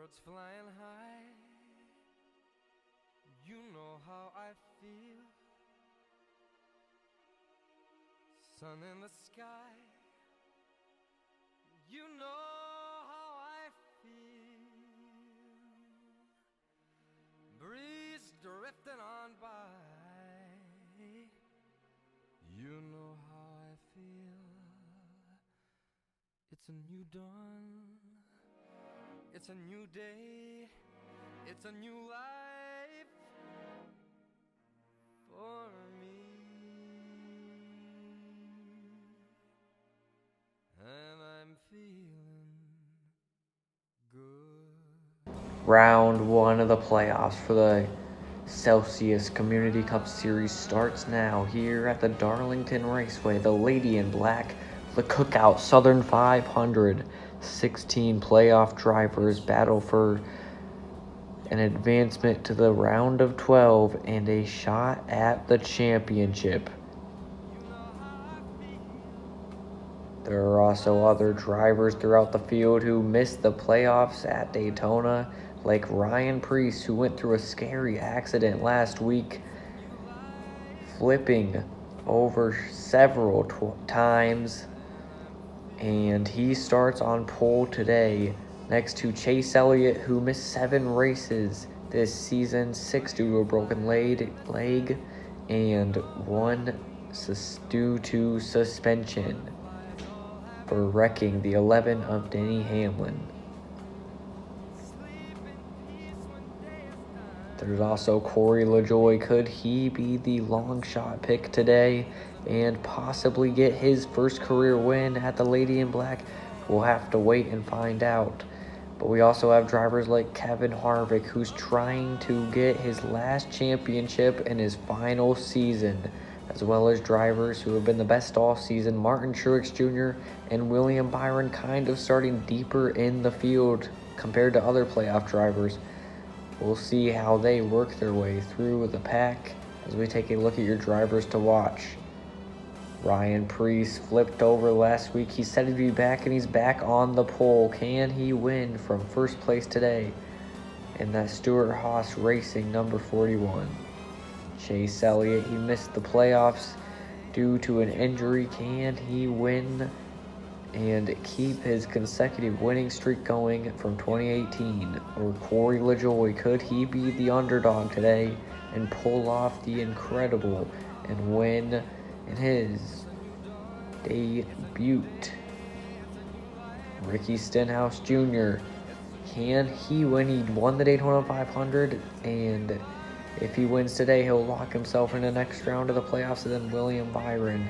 Birds flying high, you know how I feel. Sun in the sky, you know how I feel. Breeze drifting on by, you know how I feel. It's a new dawn, it's a new day, it's a new life for me. And I'm feeling good. Round one of the playoffs for the Celsius Community Cup Series starts now here at the Darlington Raceway. The Lady in Black, the Cookout Southern 500. 16 playoff drivers battle for an advancement to the round of 12 and a shot at the championship. There are also other drivers throughout the field who missed the playoffs at Daytona, like Ryan Preece, who went through a scary accident last week, flipping over several times, and he starts on pole today next to Chase Elliott, who missed 7 races this season, 6 due to a broken leg and 1 due to suspension for wrecking the 11 of Denny Hamlin. There's also Corey LaJoie. Could he be the long shot pick today and possibly get his first career win at the Lady in Black? We'll have to wait and find out. But we also have drivers like Kevin Harvick, who's trying to get his last championship in his final season, as well as drivers who have been the best all season, Martin Truex Jr. and William Byron, kind of starting deeper in the field compared to other playoff drivers. We'll see how they work their way through the pack as we take a look at your drivers to watch. Ryan Preece flipped over last week. He said he'd be back, and he's back on the pole. Can he win from first place today in that Stewart-Haas Racing number 41? Chase Elliott, he missed the playoffs due to an injury. Can he win and keep his consecutive winning streak going from 2018? Or Corey LaJoie, could he be the underdog today and pull off the incredible and win in his debut? Ricky Stenhouse Jr., can he win? He won the Daytona 500, and if he wins today, he'll lock himself in the next round of the playoffs. And then William Byron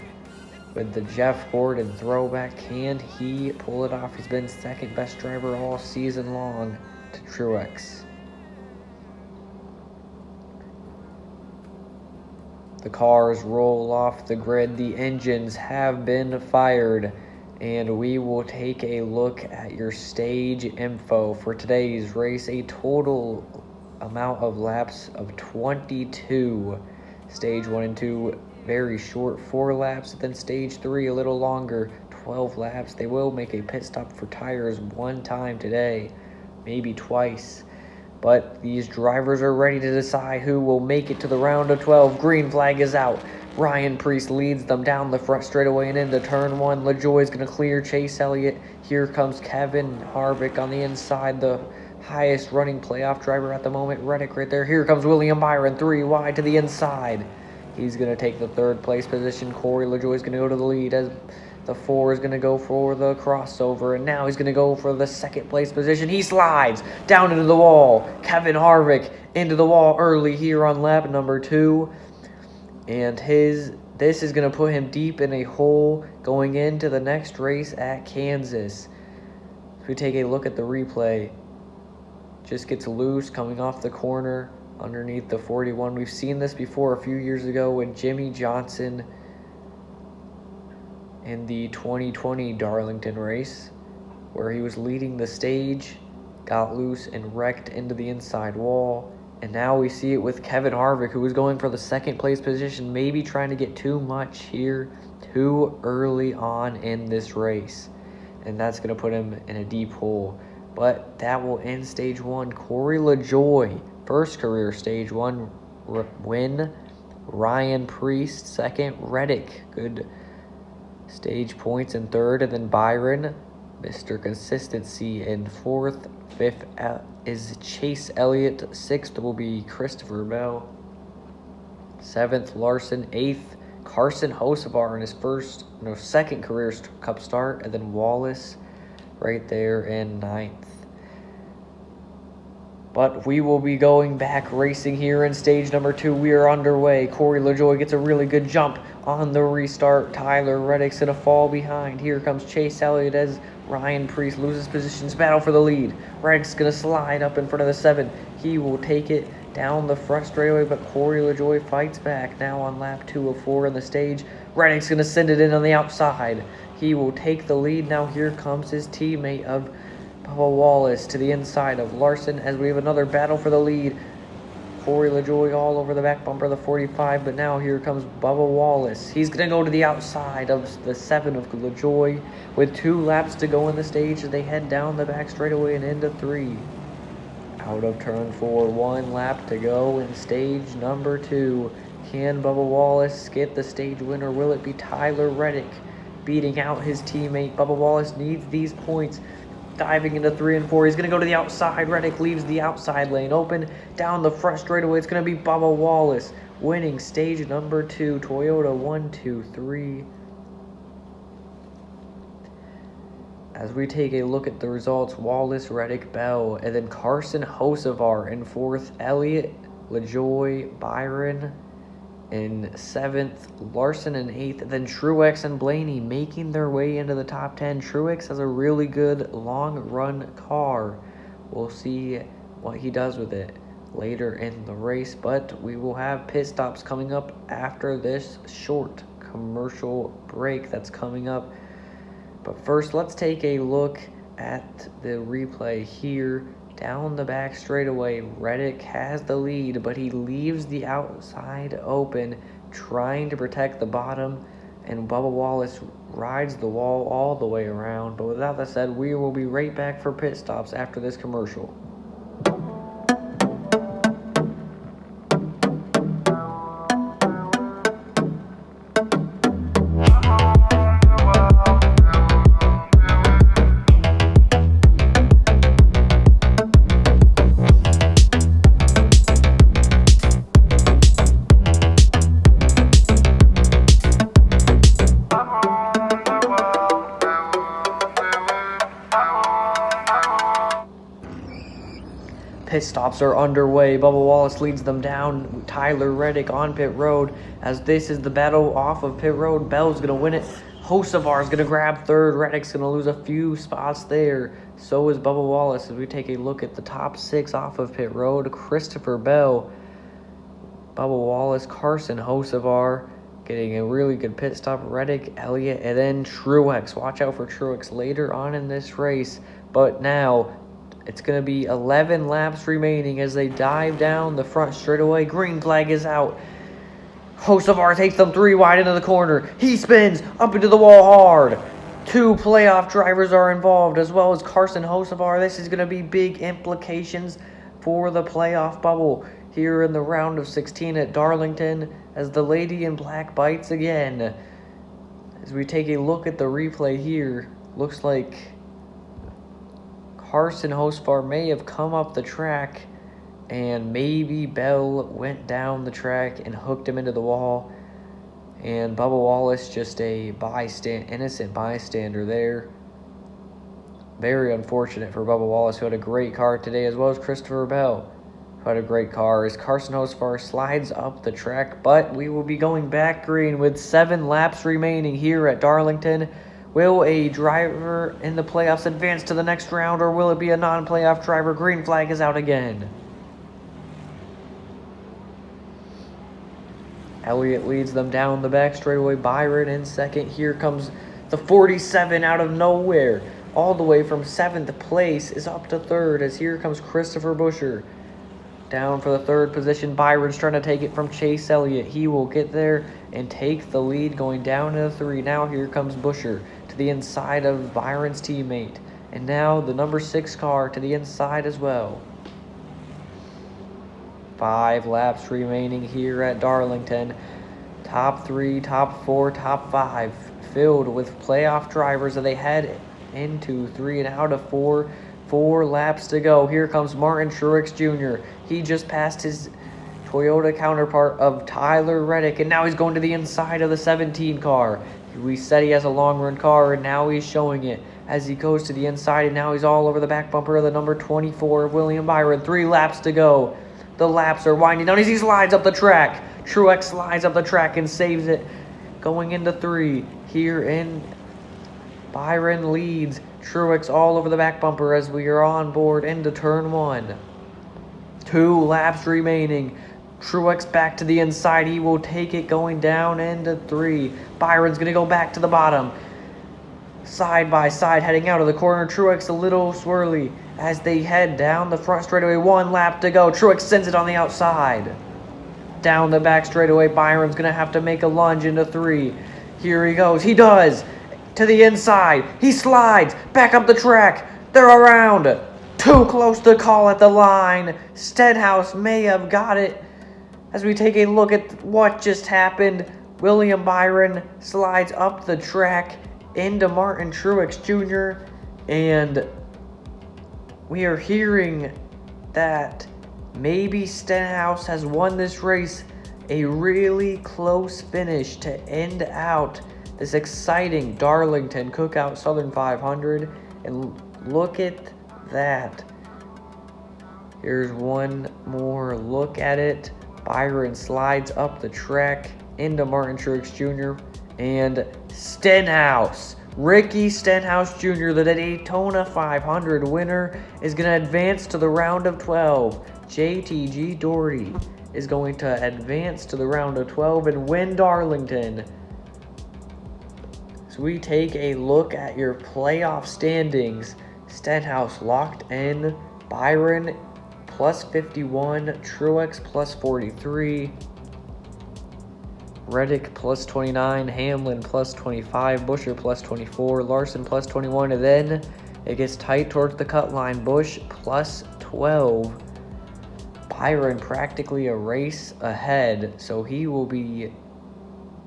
with the Jeff Gordon throwback, can he pull it off? He's been second best driver all season long to Truex. The cars roll off the grid. The engines have been fired, and we will take a look at your stage info for today's race. A total amount of laps of 22. Stage 1 and 2 very short, 4 laps. Then stage 3 a little longer, 12 laps. They will make a pit stop for tires one time today, maybe twice. But these drivers are ready to decide who will make it to the round of 12. Green flag is out. Ryan Preece leads them down the front straightaway and into turn 1. LaJoie is going to clear Chase Elliott. Here comes Kevin Harvick on the inside, the highest running playoff driver at the moment. Reddick right there. Here comes William Byron, 3 wide to the inside. He's going to take the 3rd place position. Corey LaJoie is going to go to the lead as the 4 is going to go for the crossover. And now he's going to go for the 2nd place position. He slides down into the wall. Kevin Harvick into the wall early here on lap number 2. And this is going to put him deep in a hole going into the next race at Kansas. If we take a look at the replay, just gets loose coming off the corner underneath the 41. We've seen this before a few years ago when Jimmy Johnson in the 2020 Darlington race, where he was leading the stage, got loose and wrecked into the inside wall. And now we see it with Kevin Harvick, who was going for the 2nd place position, maybe trying to get too much here too early on in this race. And that's going to put him in a deep hole. but that will end stage 1. Corey LaJoy, first career stage 1 win. Ryan Priest, second. Reddick, good stage points in third. And then Byron, Mr. Consistency, in fourth. Fifth is Chase Elliott. Sixth will be Christopher Bell. Seventh, Larson. Eighth, Carson Hocevar in his second career cup start. And then Wallace right there in ninth. But we will be going back racing here in stage number 2. We are underway. Corey LaJoy gets a really good jump on the restart. Tyler Reddick's going to fall behind. Here comes Chase Elliott as Ryan Priest loses positions. Battle for the lead. Reddick's going to slide up in front of the 7. He will take it down the front straightaway, but Corey LaJoy fights back. Now on lap 2 of 4 in the stage. Reddick's going to send it in on the outside. He will take the lead. Now here comes his teammate of Bubba Wallace to the inside of Larson as we have another battle for the lead. Corey LaJoy all over the back bumper of the 45, but now here comes Bubba Wallace. He's going to go to the outside of the 7 of LaJoy with 2 laps to go in the stage as they head down the back straightaway and into 3. Out of turn 4, 1 lap to go in stage number 2. Can Bubba Wallace get the stage winner? Will it be Tyler Reddick beating out his teammate? Bubba Wallace needs these points. Diving into 3 and 4. He's going to go to the outside. Reddick leaves the outside lane open. Down the front straightaway, it's going to be Bubba Wallace winning stage number 2. Toyota 1, 2, 3. As we take a look at the results, Wallace, Reddick, Bell, and then Carson Hocevar in 4th. Elliott, LaJoy, Byron in 7th, Larson in 8th, then Truex and Blaney making their way into the top 10. Truex has a really good long-run car. We'll see what he does with it later in the race, but we will have pit stops coming up after this short commercial break that's coming up. But first, let's take a look at the replay here. Down the back straightaway, Reddick has the lead, but he leaves the outside open, trying to protect the bottom, and Bubba Wallace rides the wall all the way around. But with that said, we will be right back for pit stops after this commercial. Pit stops are underway. Bubba Wallace leads them down. Tyler Reddick on pit road as this is the battle off of pit road. Bell's going to win it. Hocevar is going to grab 3rd. Reddick's going to lose a few spots there. So is Bubba Wallace as we take a look at the top 6 off of pit road. Christopher Bell, Bubba Wallace, Carson Hocevar getting a really good pit stop. Reddick, Elliott, and then Truex. Watch out for Truex later on in this race. But now it's going to be 11 laps remaining as they dive down the front straightaway. Green flag is out. Hocevar takes them 3 wide into the corner. He spins up into the wall hard. 2 playoff drivers are involved as well as Carson Hocevar. This is going to be big implications for the playoff bubble here in the round of 16 at Darlington as the lady in black bites again. As we take a look at the replay here, looks like Carson Hocevar may have come up the track and maybe Bell went down the track and hooked him into the wall. And Bubba Wallace just a innocent bystander there. Very unfortunate for Bubba Wallace, who had a great car today, as well as Christopher Bell, who had a great car, as Carson Hocevar slides up the track. But we will be going back green with 7 laps remaining here at Darlington. Will a driver in the playoffs advance to the next round, or will it be a non-playoff driver? Green flag is out again. Elliott leads them down the back straightaway. Byron in second. Here comes the 47 out of nowhere. All the way from 7th place is up to 3rd, as here comes Christopher Buescher. Down for the 3rd position. Byron's trying to take it from Chase Elliott. He will get there and take the lead going down to 3. Now here comes Buescher to the inside of Byron's teammate. And now the number 6 car to the inside as well. 5 laps remaining here at Darlington. Top 3, top 4, top 5 filled with playoff drivers as they head into 3 and out of 4. 4 laps to go. Here comes Martin Truex Jr. He just passed his Toyota counterpart of Tyler Reddick, and now he's going to the inside of the 17 car. We said he has a long-run car, and now he's showing it as he goes to the inside, and now he's all over the back bumper of the number 24 of William Byron. 3 laps to go. The laps are winding down as he slides up the track. Truex slides up the track and saves it. Going into 3 here in Byron leads. Truex all over the back bumper as we are on board into turn 1. 2 laps remaining. Truex back to the inside. He will take it going down into 3. Byron's going to go back to the bottom. Side by side heading out of the corner. Truex a little swirly as they head down the front straightaway. 1 lap to go. Truex sends it on the outside. Down the back straightaway. Byron's going to have to make a lunge into 3. Here he goes. He does. To the inside. He slides. Back up the track. They're around. Too close to call at the line. Stenhouse may have got it. As we take a look at what just happened, William Byron slides up the track into Martin Truex Jr. And we are hearing that maybe Stenhouse has won this race. A really close finish to end out this exciting Darlington Cookout Southern 500. And look at that. Here's one more look at it. Byron slides up the track into Martin Truex Jr. and Stenhouse. Ricky Stenhouse Jr., the Daytona 500 winner, is going to advance to the round of 12. JTG Doherty is going to advance to the round of 12 and win Darlington. So we take a look at your playoff standings. Stenhouse locked in. Byron plus 51, Truex plus 43, Reddick plus 29, Hamlin plus 25, Buescher plus 24, Larson plus 21, and then it gets tight towards the cut line. Busch plus 12. Byron practically a race ahead, so he will be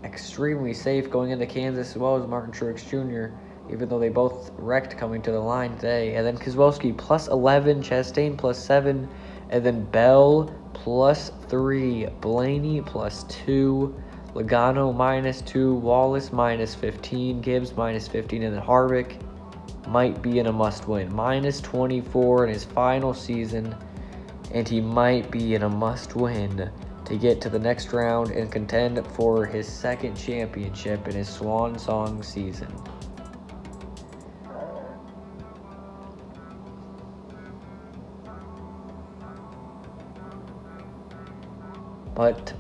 extremely safe going into Kansas, as well as Martin Truex Jr., even though they both wrecked coming to the line today. And then Keselowski plus 11, Chastain plus 7, and then Bell plus 3, Blaney plus 2, Logano minus 2, Wallace minus 15, Gibbs minus 15, and then Harvick might be in a must-win. Minus 24 in his final season, and he might be in a must-win to get to the next round and contend for his second championship in his swan song season. But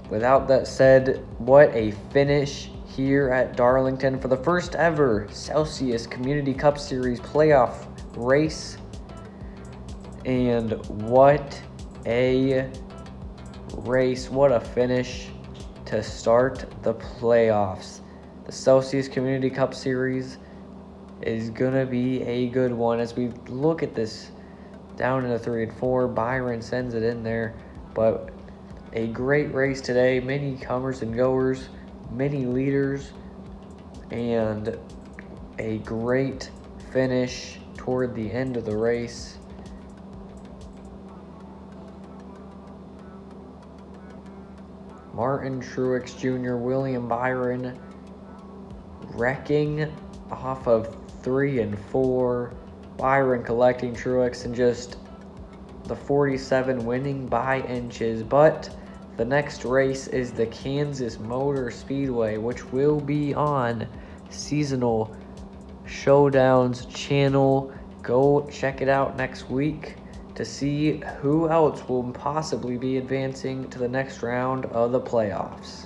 without that said, what a finish here at Darlington for the first ever Celsius Community Cup Series playoff race. And what a race, what a finish to start the playoffs. The Celsius Community Cup Series is gonna be a good one. As we look at this down into 3 and 4, Byron sends it in there, but a great race today. Many comers and goers, many leaders, and a great finish toward the end of the race. Martin Truex Jr., William Byron wrecking off of 3 and 4. Byron collecting Truex and just the 47 winning by inches. But the next race is the Kansas Motor Speedway, which will be on Seasonal Showdowns channel. Go check it out next week to see who else will possibly be advancing to the next round of the playoffs.